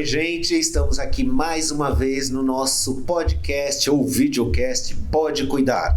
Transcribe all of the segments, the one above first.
gente, estamos aqui mais uma vez no nosso podcast ou videocast Pode Cuidar.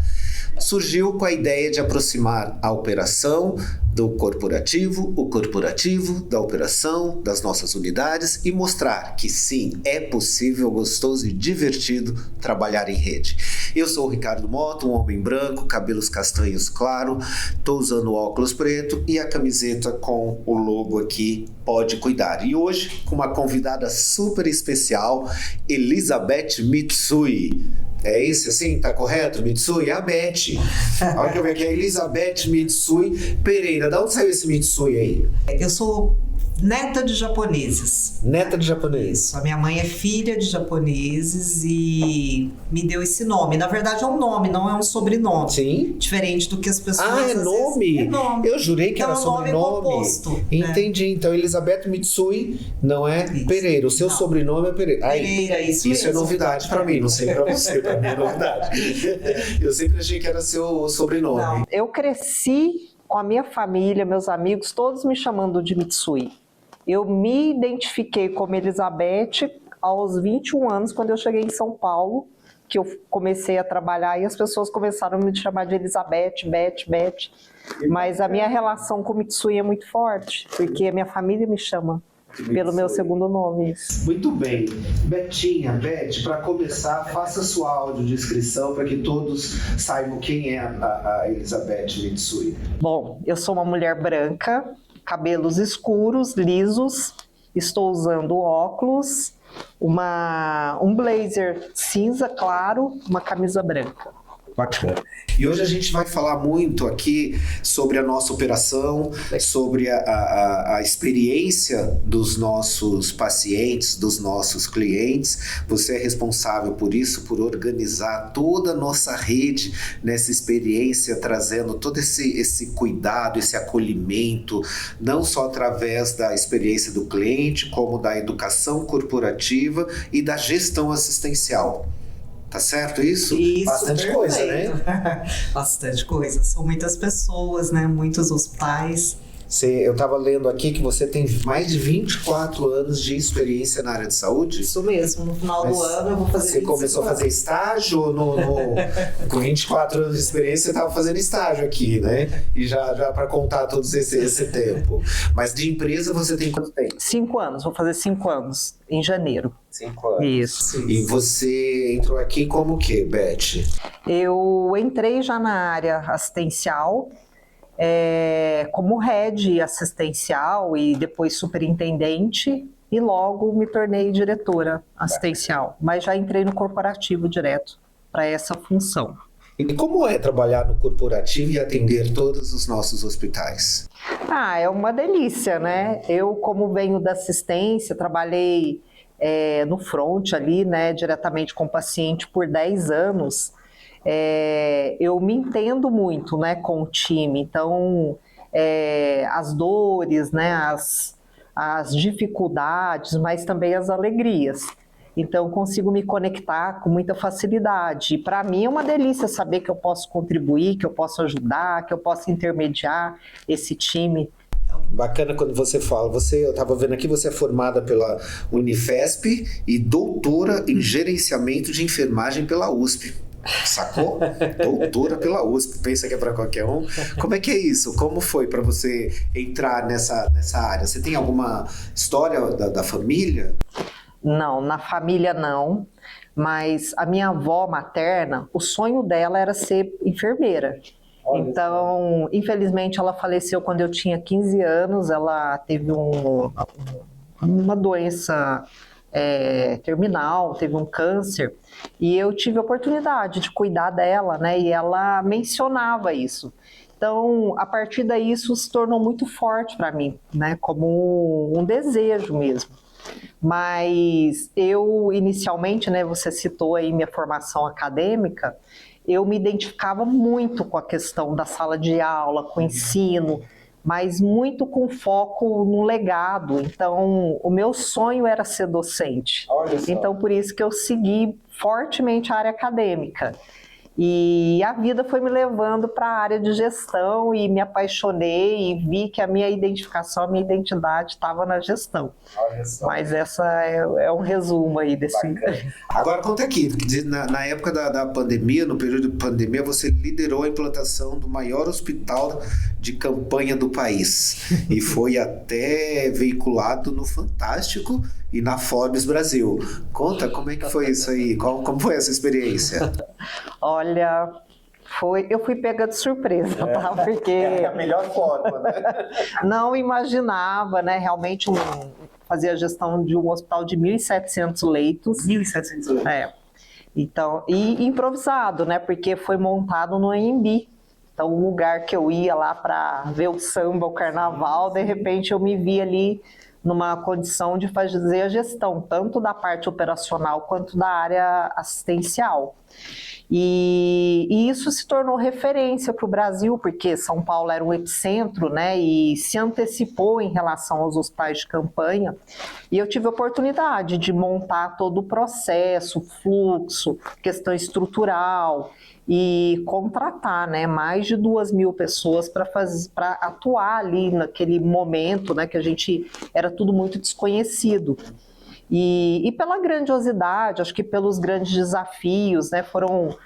Surgiu com a ideia de aproximar a operação do corporativo, o corporativo da operação, das nossas unidades e mostrar que sim, é possível, gostoso e divertido trabalhar em rede. Eu sou o Ricardo Mota, um homem branco, cabelos castanhos claro, estou usando óculos preto e a camiseta com o logo aqui, Pode Cuidar. E hoje com uma convidada super especial, Elizabeth Mitsui. É isso assim? Tá correto? Mitsui? É a Beth. Olha que eu vejo aqui, a Elizabeth Mitsui Pereira. Da onde saiu esse Mitsui aí? Eu sou neta de japoneses. Neta de japoneses. A minha mãe é filha de japoneses e me deu esse nome. Na verdade é um nome, não é um sobrenome. Sim. Diferente do que as pessoas... Ah, é nome? É nome. Eu jurei que então, era sobrenome. Composto, Entendi. Né? Então, Elizabeth Mitsui não é isso. Pereira. O seu sobrenome é Pereira. Pereira, isso é novidade pra mim. Não sei pra você, pra mim é novidade. Eu sempre achei que era seu sobrenome. Não. Eu cresci com a minha família, meus amigos, todos me chamando de Mitsui. Eu me identifiquei como Elizabeth aos 21 anos, quando eu cheguei em São Paulo, que eu comecei a trabalhar e as pessoas começaram a me chamar de Elizabeth, Beth. Mas a minha relação com Mitsui é muito forte, porque a minha família me chama pelo meu segundo nome. Muito bem. Betinha, Beth, para começar, faça sua audiodescrição para que todos saibam quem é a Elizabeth Mitsui. Bom, eu sou uma mulher branca, cabelos escuros, lisos, estou usando óculos, um blazer cinza claro, uma camisa branca. Bacana. E hoje a gente vai falar muito aqui sobre a nossa operação, sobre a experiência dos nossos pacientes, dos nossos clientes. Você é responsável por isso, por organizar toda a nossa rede nessa experiência, trazendo todo esse cuidado, esse acolhimento, não só através da experiência do cliente, como da educação corporativa e da gestão assistencial. Tá certo isso? Isso, bastante perfeito. Coisa, né? Bastante coisa. São muitas pessoas, né? Muitos hospitais. Eu estava lendo aqui que você tem mais de 24 anos de experiência na área de saúde? Isso mesmo. No final do ano eu vou fazer. Você começou a fazer estágio com 24 anos de experiência, você estava fazendo estágio aqui, né? E já para contar todo esse tempo. Mas de empresa você tem quanto tempo? 5 anos. Vou fazer 5 anos em janeiro. 5 anos. Isso. E você entrou aqui como o quê, Beth? Eu entrei já na área assistencial, como head assistencial e depois superintendente e logo me tornei diretora assistencial, mas já entrei no corporativo direto para essa função. E como é trabalhar no corporativo e atender todos os nossos hospitais? É uma delícia, né? Eu, como venho da assistência, trabalhei no front ali, né, diretamente com o paciente por 10 anos, eu me entendo muito, né, com o time. Então, as dores, né, as dificuldades, mas também as alegrias. Então, consigo me conectar com muita facilidade. E para mim é uma delícia saber que eu posso contribuir, que eu posso ajudar, que eu posso intermediar esse time. Bacana quando você fala. Eu estava vendo aqui, você é formada pela Unifesp e doutora em gerenciamento de enfermagem pela USP. Sacou? Doutora pela USP. Pensa que é para qualquer um. Como é que é isso? Como foi para você entrar nessa área? Você tem alguma história da família? Não, na família não, mas a minha avó materna, o sonho dela era ser enfermeira. Então, infelizmente, ela faleceu quando eu tinha 15 anos, ela teve uma doença terminal, teve um câncer, e eu tive a oportunidade de cuidar dela, né, e ela mencionava isso. Então, a partir daí, isso se tornou muito forte para mim, né, como um desejo mesmo. Mas eu, inicialmente, né, você citou aí minha formação acadêmica, eu me identificava muito com a questão da sala de aula, com o ensino, mas muito com foco no legado. Então, o meu sonho era ser docente. Então, por isso que eu segui fortemente a área acadêmica. E a vida foi me levando para a área de gestão e me apaixonei e vi que a minha identificação, a minha identidade estava na gestão. Mas essa é um resumo aí desse... Agora conta aqui, na época da pandemia, no período de pandemia, você liderou a implantação do maior hospital de campanha do país e foi até veiculado no Fantástico e na Forbes Brasil. Conta como é que foi isso aí, como foi essa experiência? Olha, eu fui pega de surpresa, tá? Porque é a melhor forma, né? Não imaginava, né? Realmente fazer a gestão de um hospital de 1.700 leitos. 1.700 leitos. Então, e improvisado, né? Porque foi montado no AMB. Então, um lugar que eu ia lá para ver o samba, o carnaval, de repente eu me vi ali numa condição de fazer a gestão, tanto da parte operacional quanto da área assistencial. E isso se tornou referência para o Brasil, porque São Paulo era um epicentro, né, e se antecipou em relação aos hospitais de campanha. E eu tive a oportunidade de montar todo o processo, fluxo, questão estrutural, e contratar, né, mais de 2.000 pessoas para atuar ali naquele momento, né, que a gente era tudo muito desconhecido. E pela grandiosidade, acho que pelos grandes desafios, né, foram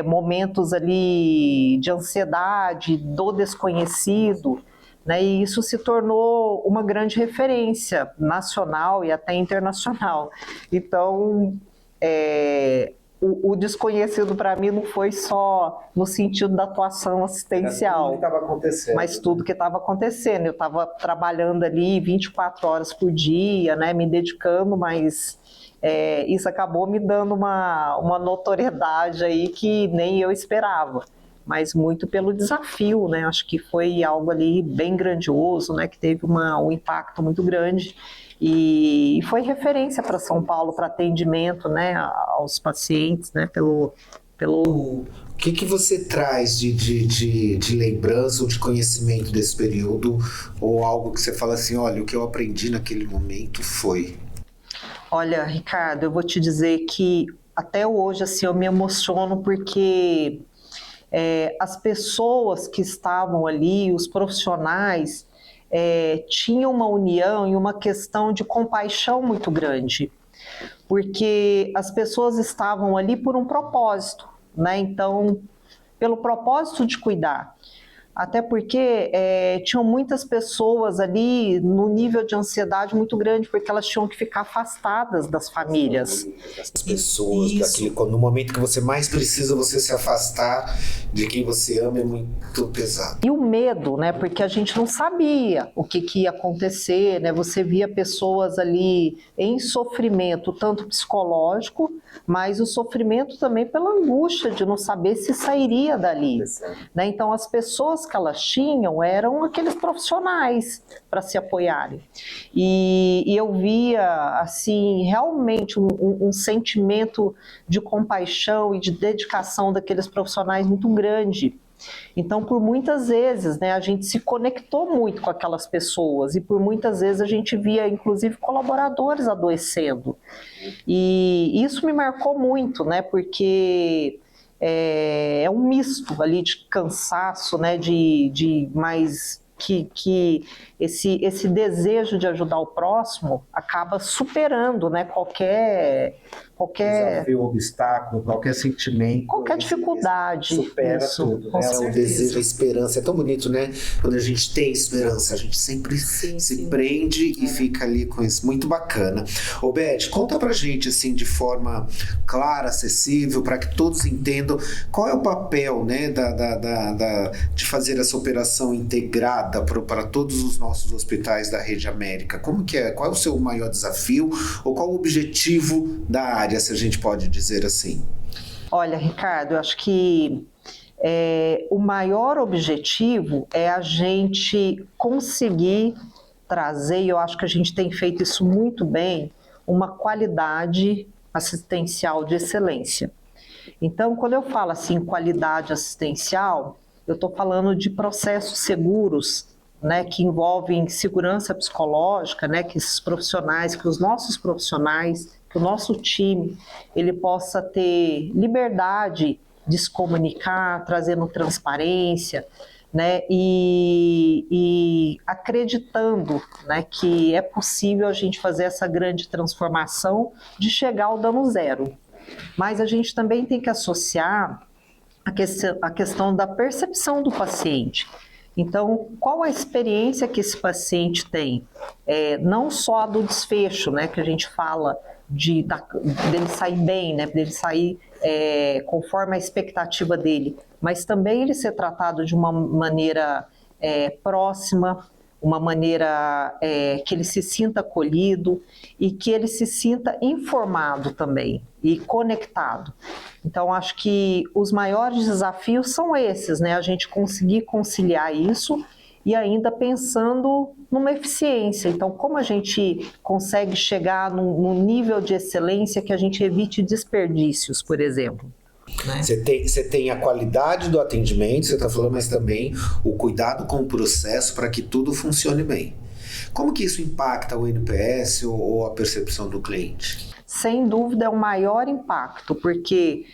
momentos ali de ansiedade, do desconhecido, né, e isso se tornou uma grande referência nacional e até internacional. Então, o desconhecido para mim não foi só no sentido da atuação assistencial, mas tudo que estava acontecendo. Eu estava trabalhando ali 24 horas por dia, né, me dedicando, mas isso acabou me dando uma notoriedade aí que nem eu esperava, mas muito pelo desafio, né? Acho que foi algo ali bem grandioso, né, que teve um impacto muito grande. E foi referência para São Paulo, para atendimento, né, aos pacientes, né, pelo... O que você traz de lembrança ou de conhecimento desse período, ou algo que você fala assim, olha, o que eu aprendi naquele momento foi... Olha, Ricardo, eu vou te dizer que até hoje assim, eu me emociono porque as pessoas que estavam ali, os profissionais, tinha uma união e uma questão de compaixão muito grande, porque as pessoas estavam ali por um propósito, né? Então, pelo propósito de cuidar. Até porque tinham muitas pessoas ali no nível de ansiedade muito grande, porque elas tinham que ficar afastadas das famílias. Das pessoas, no momento que você mais precisa, você se afastar de quem você ama é muito pesado. E o medo, né? Porque a gente não sabia o que ia acontecer, né? Você via pessoas ali em sofrimento, tanto psicológico, mas o sofrimento também pela angústia de não saber se sairia dali, né? Então as pessoas que elas tinham eram aqueles profissionais para se apoiarem. E eu via, assim, realmente um sentimento de compaixão e de dedicação daqueles profissionais muito grande. Então, por muitas vezes, né, a gente se conectou muito com aquelas pessoas e por muitas vezes a gente via, inclusive, colaboradores adoecendo. E isso me marcou muito, né, porque é um misto ali de cansaço, né, de mais que esse desejo de ajudar o próximo acaba superando, né, qualquer desafio, obstáculo, qualquer sentimento, qualquer dificuldade. Supera tudo, né? O desejo, a esperança. É tão bonito, né? Quando a gente tem esperança, a gente sempre se prende e fica ali com isso. Muito bacana. Ô Beth, conta pra gente, assim, de forma clara, acessível, para que todos entendam qual é o papel, né, de fazer essa operação integrada para todos os nossos hospitais da Rede América. Como que é? Qual é o seu maior desafio ou qual o objetivo da área, se a gente pode dizer assim? Olha, Ricardo, eu acho que o maior objetivo é a gente conseguir trazer, e eu acho que a gente tem feito isso muito bem, uma qualidade assistencial de excelência. Então, quando eu falo assim, qualidade assistencial, eu estou falando de processos seguros, né, que envolvem segurança psicológica, né, que esses profissionais, que os nossos profissionais, que o nosso time, ele possa ter liberdade de se comunicar, trazendo transparência, né, e acreditando, né, que é possível a gente fazer essa grande transformação de chegar ao dano zero. Mas a gente também tem que associar a questão da percepção do paciente. Então, qual a experiência que esse paciente tem? Não só do desfecho, né, que a gente fala dele sair bem, né, dele sair conforme a expectativa dele, mas também ele ser tratado de uma maneira próxima, uma maneira que ele se sinta acolhido e que ele se sinta informado também e conectado. Então, acho que os maiores desafios são esses, né? A gente conseguir conciliar isso e ainda pensando numa eficiência. Então, como a gente consegue chegar num nível de excelência que a gente evite desperdícios, por exemplo? Né? Você tem a qualidade do atendimento, você está falando, mas também o cuidado com o processo para que tudo funcione bem. Como que isso impacta o NPS ou a percepção do cliente? Sem dúvida é o maior impacto, porque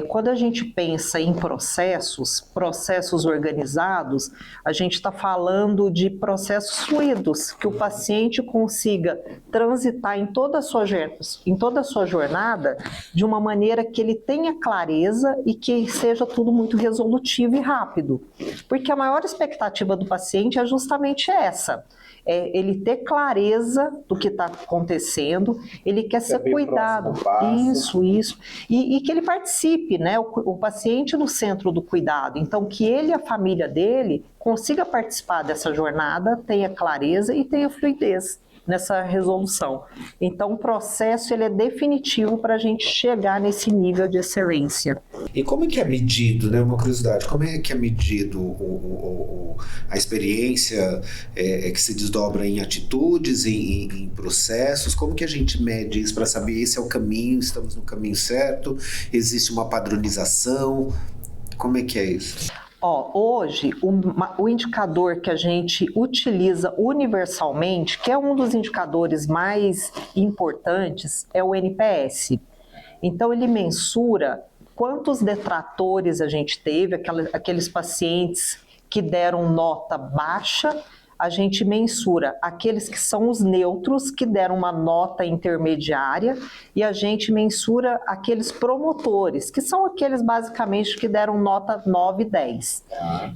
quando a gente pensa em processos organizados, a gente está falando de processos fluidos, que o paciente consiga transitar em toda a sua jornada de uma maneira que ele tenha clareza e que seja tudo muito resolutivo e rápido. Porque a maior expectativa do paciente é justamente essa. Ele ter clareza do que está acontecendo, ele quer ser cuidado, isso, e que ele participe, né? O paciente no centro do cuidado, então que ele e a família dele consiga participar dessa jornada, tenha clareza e tenha fluidez nessa resolução. Então o processo ele é definitivo para a gente chegar nesse nível de excelência. E como é que é medido, né? Uma curiosidade, como é que é medido a experiência que se desdobra em atitudes, em processos? Como que a gente mede isso para saber esse é o caminho, estamos no caminho certo, existe uma padronização? Como é que é isso? Hoje, o indicador que a gente utiliza universalmente, que é um dos indicadores mais importantes, é o NPS. Então, ele mensura quantos detratores a gente teve, aqueles pacientes que deram nota baixa, a gente mensura aqueles que são os neutros, que deram uma nota intermediária, e a gente mensura aqueles promotores, que são aqueles basicamente que deram nota 9 e 10.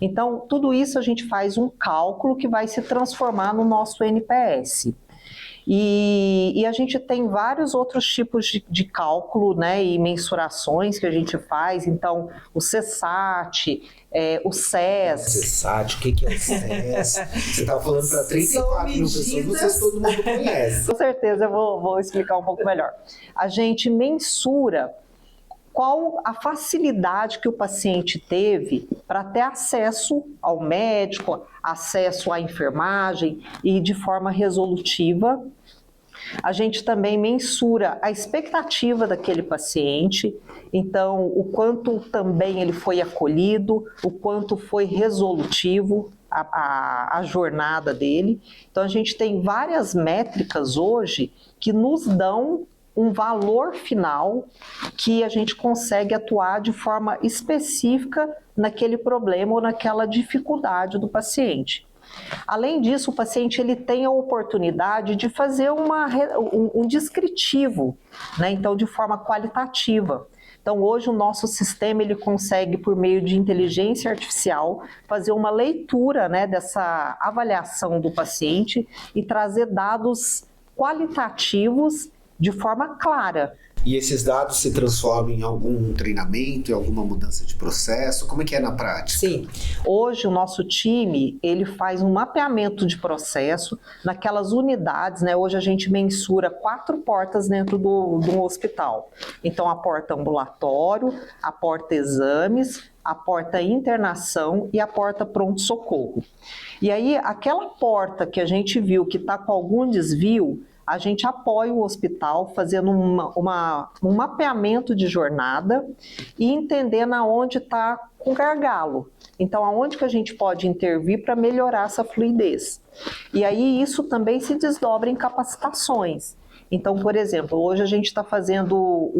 Então, tudo isso a gente faz um cálculo que vai se transformar no nosso NPS. E a gente tem vários outros tipos de cálculo, né, e mensurações que a gente faz. Então, o CSAT, o SES. CSAT, o que é o SES? Você estava falando para 34 mil pessoas, não sei se todo mundo conhece. Com certeza, eu vou explicar um pouco melhor. A gente mensura qual a facilidade que o paciente teve para ter acesso ao médico, acesso à enfermagem e de forma resolutiva. A gente também mensura a expectativa daquele paciente, então o quanto também ele foi acolhido, o quanto foi resolutivo a jornada dele. Então a gente tem várias métricas hoje que nos dão um valor final que a gente consegue atuar de forma específica naquele problema ou naquela dificuldade do paciente. Além disso, o paciente ele tem a oportunidade de fazer um descritivo, né? Então, de forma qualitativa. Então, hoje o nosso sistema ele consegue, por meio de inteligência artificial, fazer uma leitura, né, dessa avaliação do paciente e trazer dados qualitativos de forma clara. E esses dados se transformam em algum treinamento, em alguma mudança de processo? Como é que é na prática? Sim. Hoje o nosso time, ele faz um mapeamento de processo naquelas unidades, né? Hoje a gente mensura 4 portas dentro do hospital. Então a porta ambulatório, a porta exames, a porta internação e a porta pronto-socorro. E aí aquela porta que a gente viu que está com algum desvio, a gente apoia o hospital fazendo um mapeamento de jornada e entendendo aonde está com gargalo. Então, aonde que a gente pode intervir para melhorar essa fluidez. E aí, isso também se desdobra em capacitações. Então, por exemplo, hoje a gente está fazendo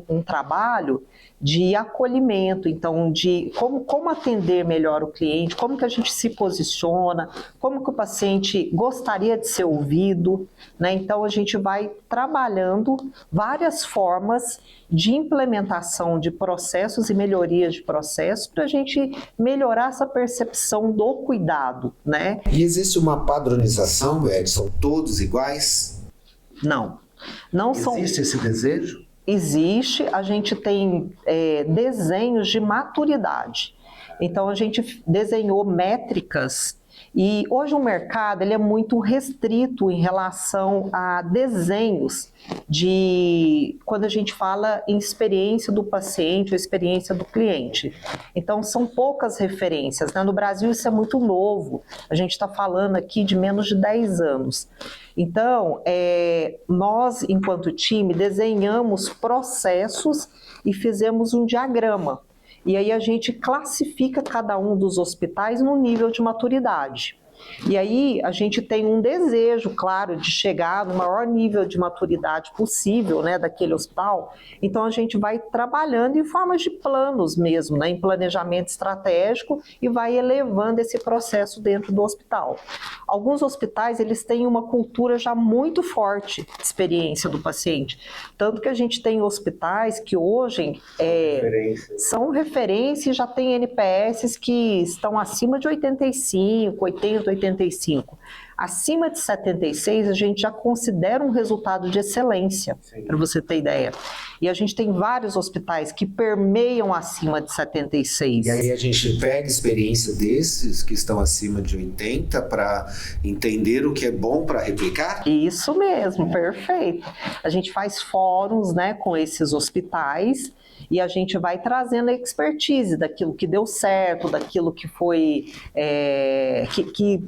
um trabalho de acolhimento, então de como atender melhor o cliente, como que a gente se posiciona, como que o paciente gostaria de ser ouvido, né? Então a gente vai trabalhando várias formas de implementação de processos e melhorias de processos para a gente melhorar essa percepção do cuidado, né? E existe uma padronização, Edson? Todos iguais? Não são. Existe esse desejo? Existe, a gente tem desenhos de maturidade. Então, a gente desenhou métricas e hoje o mercado ele é muito restrito em relação a desenhos quando a gente fala em experiência do paciente ou experiência do cliente. Então, são poucas referências, né? No Brasil isso é muito novo, a gente está falando aqui de menos de 10 anos. Então, nós, enquanto time, desenhamos processos e fizemos um diagrama. E aí a gente classifica cada um dos hospitais no nível de maturidade. E aí a gente tem um desejo, claro, de chegar no maior nível de maturidade possível, né, daquele hospital. Então a gente vai trabalhando em formas de planos mesmo, né, em planejamento estratégico e vai elevando esse processo dentro do hospital. Alguns hospitais, eles têm uma cultura já muito forte de experiência do paciente. Tanto que a gente tem hospitais que hoje são referência e já tem NPS que estão acima de 85, 80, 85. Acima de 76, a gente já considera um resultado de excelência, para você ter ideia. E a gente tem vários hospitais que permeiam acima de 76. E aí a gente pega experiência desses que estão acima de 80 para entender o que é bom para replicar? Isso mesmo, perfeito. A gente faz fóruns, né, com esses hospitais e a gente vai trazendo a expertise daquilo que deu certo, daquilo que foi que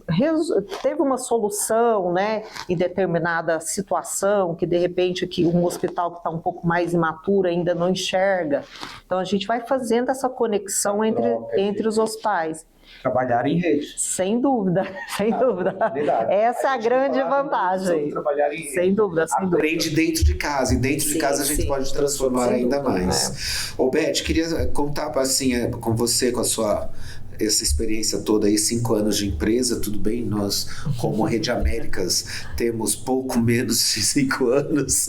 teve uma solução, né, em determinada situação, que de repente um hospital que está um pouco mais imaturo ainda não enxerga. Então a gente vai fazendo essa conexão entre os hospitais. Trabalhar em rede. Sem dúvida, sem dúvida. Essa é a grande vantagem. Trabalhar em rede. Sem dúvida, sem dúvida. Aprende dentro de casa, e dentro de casa a gente pode transformar ainda mais. Ô Beth, queria contar assim, com você, com essa experiência toda aí, 5 anos de empresa, tudo bem, nós como Rede Américas temos pouco menos de 5 anos,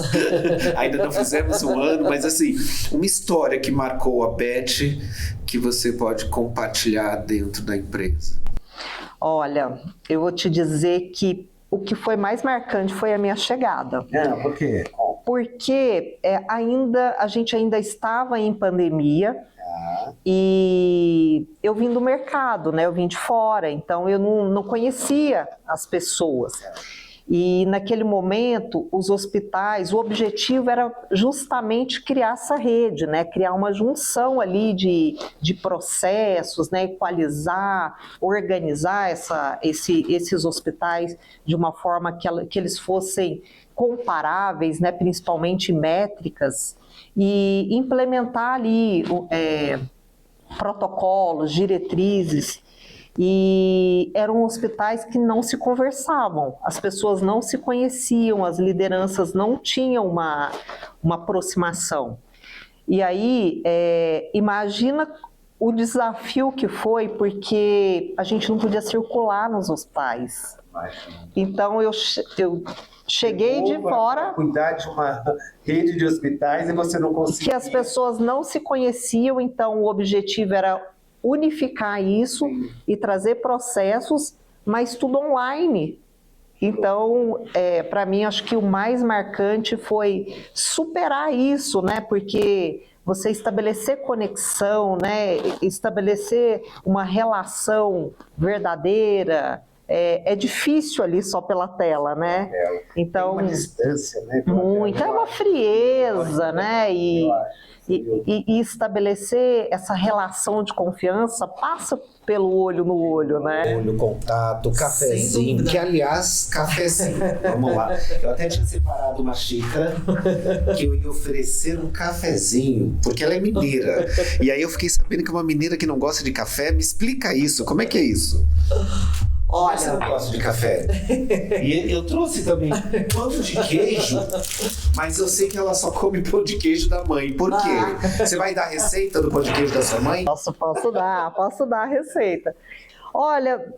ainda não fizemos um ano, mas assim, uma história que marcou a Beth, que você pode compartilhar dentro da empresa. Olha, eu vou te dizer que o que foi mais marcante foi a minha chegada. Por quê? Porque a gente ainda estava em pandemia, e eu vim do mercado, né? Eu vim de fora, então eu não conhecia as pessoas. E naquele momento, os hospitais, o objetivo era justamente criar essa rede, né? Criar uma junção ali de processos, né? Equalizar, organizar esses hospitais de uma forma que eles fossem comparáveis, né? Principalmente métricas, e implementar ali protocolos, diretrizes. E eram hospitais que não se conversavam, as pessoas não se conheciam, as lideranças não tinham uma aproximação. E aí, imagina o desafio que foi, porque a gente não podia circular nos hospitais. Então, eu cheguei de fora... Cuidar de uma rede de hospitais e você não conseguia... Que as pessoas não se conheciam, então o objetivo era unificar isso e trazer processos, mas tudo online. Então, para mim, acho que o mais marcante foi superar isso, né? Porque você estabelecer conexão, né? Estabelecer uma relação verdadeira, é difícil ali só pela tela, né? Então, tem uma distância, né? Muita, é uma frieza, né? E estabelecer essa relação de confiança passa pelo olho no olho, né? Olho, contato, cafezinho, que aliás, cafezinho, vamos lá. Eu até tinha separado uma xícara que eu ia oferecer um cafezinho, porque ela é mineira. E aí eu fiquei sabendo que é uma mineira que não gosta de café. Me explica isso, como é que é isso? Mas você não gosta de café? E eu trouxe também pão de queijo, mas eu sei que ela só come pão de queijo da mãe. Por quê? Você vai dar a receita do pão de queijo da sua mãe? Posso dar a receita. Olha,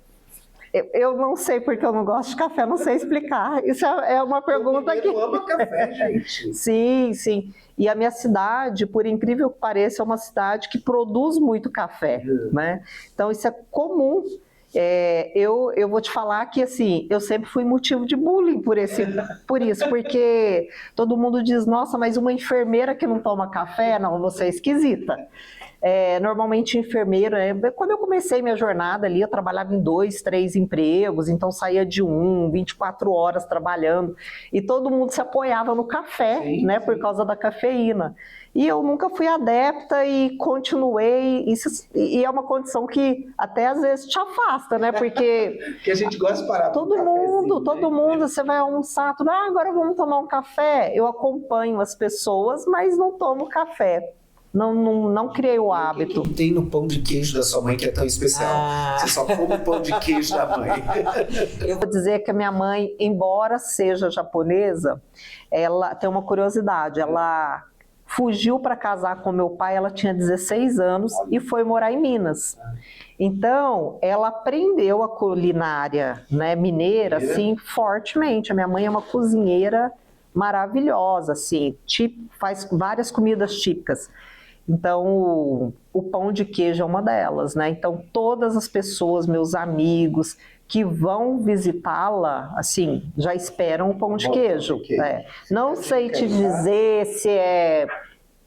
eu não sei porque eu não gosto de café, não sei explicar. Isso é uma pergunta que... Eu amo café, gente. Sim. E a minha cidade, por incrível que pareça, é uma cidade que produz muito café, né? Então isso é comum. Eu vou te falar que assim, eu sempre fui motivo de bullying por isso, porque todo mundo diz, nossa, mas uma enfermeira que não toma café, não, você é esquisita. Normalmente enfermeiro, quando eu comecei minha jornada ali, eu trabalhava em 2, 3 empregos, então saía de 24 horas trabalhando, e todo mundo se apoiava no café, né, por causa da cafeína. E eu nunca fui adepta e continuei, e é uma condição que até às vezes te afasta, né, porque... Que a gente gosta de parar. Todo mundo, você vai almoçar, agora vamos tomar um café. Eu acompanho as pessoas, mas não tomo café. Não criei o hábito. O que tem no pão de queijo da sua mãe que é tão especial? Você só come o pão de queijo da mãe. Eu vou dizer que a minha mãe, embora seja japonesa, ela tem uma curiosidade. Ela fugiu para casar com meu pai, ela tinha 16 anos e foi morar em Minas. Então, ela aprendeu a culinária, né, mineira, assim, fortemente. A minha mãe é uma cozinheira maravilhosa, assim, faz várias comidas típicas. Então, o pão de queijo é uma delas, né? Então, todas as pessoas, meus amigos, que vão visitá-la, assim, já esperam o pão de queijo. Não sei te dizer se é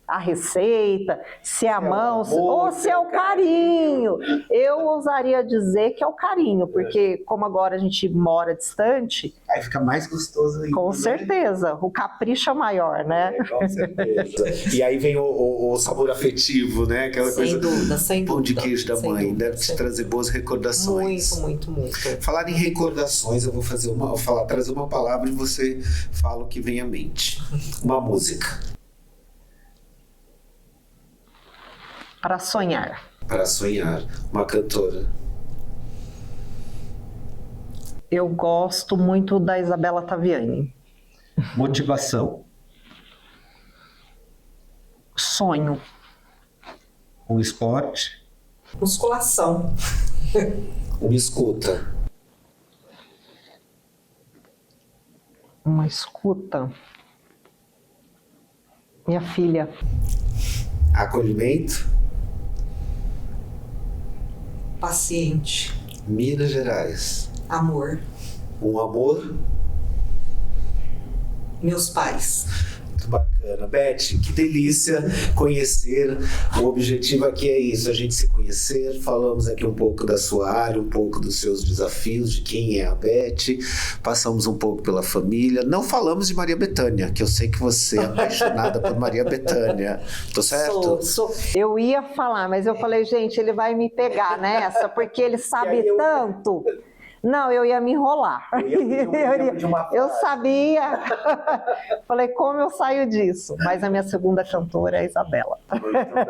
a receita, se é a mão, ou se é o carinho. Eu ousaria dizer que é o carinho, porque como agora a gente mora distante... Aí fica mais gostoso ainda. Com certeza, o capricho é maior, né? Com certeza. E aí vem o sabor afetivo, né? Aquela Sem dúvida. Pão de queijo da mãe, dúvida, deve te trazer boas recordações. Muito. Falar em recordações, eu vou trazer uma palavra e você fala o que vem à mente. Uma música. Para sonhar. Para sonhar. Uma cantora. Eu gosto muito da Isabela Taviani. Motivação. Sonho. Um esporte. Musculação. Uma escuta. Uma escuta. Minha filha. Acolhimento. Paciente. Minas Gerais. Amor. Um amor. Meus pais. Muito bacana. Beth, que delícia conhecer. O objetivo aqui é isso, a gente se conhecer. Falamos aqui um pouco da sua área, um pouco dos seus desafios, de quem é a Beth. Passamos um pouco pela família. Não falamos de Maria Bethânia, que eu sei que você é apaixonada por Maria Bethânia. Tô certo? Sou. Eu ia falar, mas eu falei, gente, ele vai me pegar nessa, porque ele sabe tanto. Não, eu ia me enrolar. Eu sabia. Falei, como eu saio disso? Mas a minha segunda cantora é a Isabela. Muito bem.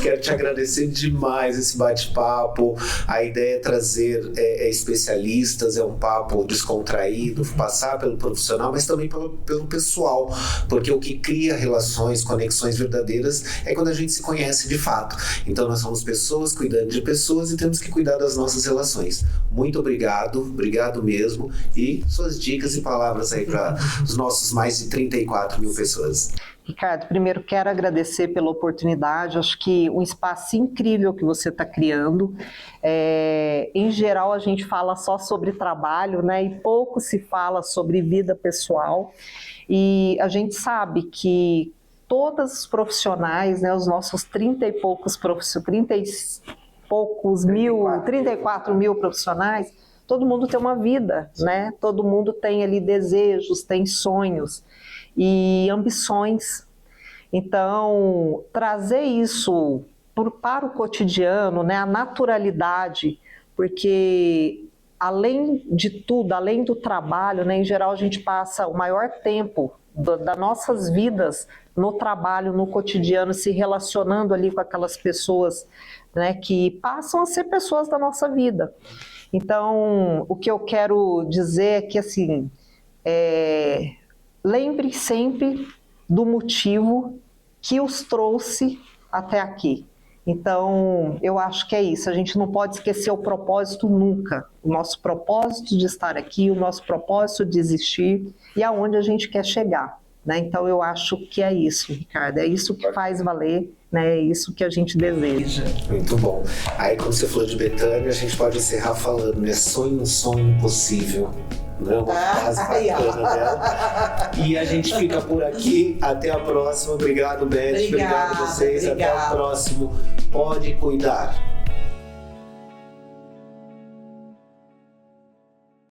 Quero te agradecer demais esse bate-papo. A ideia é trazer especialistas, é um papo descontraído, passar pelo profissional, mas também pelo pessoal, porque o que cria relações, conexões verdadeiras é quando a gente se conhece de fato. Então nós somos pessoas cuidando de pessoas e temos que cuidar das nossas relações. Muito obrigado mesmo, e suas dicas e palavras aí para os nossos mais de 34 mil pessoas. Ricardo, primeiro quero agradecer pela oportunidade, acho que um espaço incrível que você está criando. Em geral a gente fala só sobre trabalho, né, e pouco se fala sobre vida pessoal, e a gente sabe que todos os profissionais, né, os nossos 34 mil profissionais, todo mundo tem uma vida, né? Todo mundo tem ali desejos, tem sonhos e ambições. Então, trazer isso para o cotidiano, né? A naturalidade, porque além de tudo, além do trabalho, né? Em geral a gente passa o maior tempo das nossas vidas no trabalho, no cotidiano, se relacionando ali com aquelas pessoas, né, que passam a ser pessoas da nossa vida. Então, o que eu quero dizer é que, assim, lembre sempre do motivo que os trouxe até aqui. Então, eu acho que é isso, a gente não pode esquecer o propósito nunca, o nosso propósito de estar aqui, o nosso propósito de existir e aonde a gente quer chegar, né? Então, eu acho que é isso, Ricardo, é isso que faz valer, né? É isso que a gente deseja. Muito bom. Aí, quando você falou de Betânia, a gente pode encerrar falando, né? Sonho, um sonho impossível. Não é uma frase bacana dela. E a gente fica por aqui. Até a próxima. Obrigado, Beth. Obrigado a vocês. Até o próximo. Pode cuidar.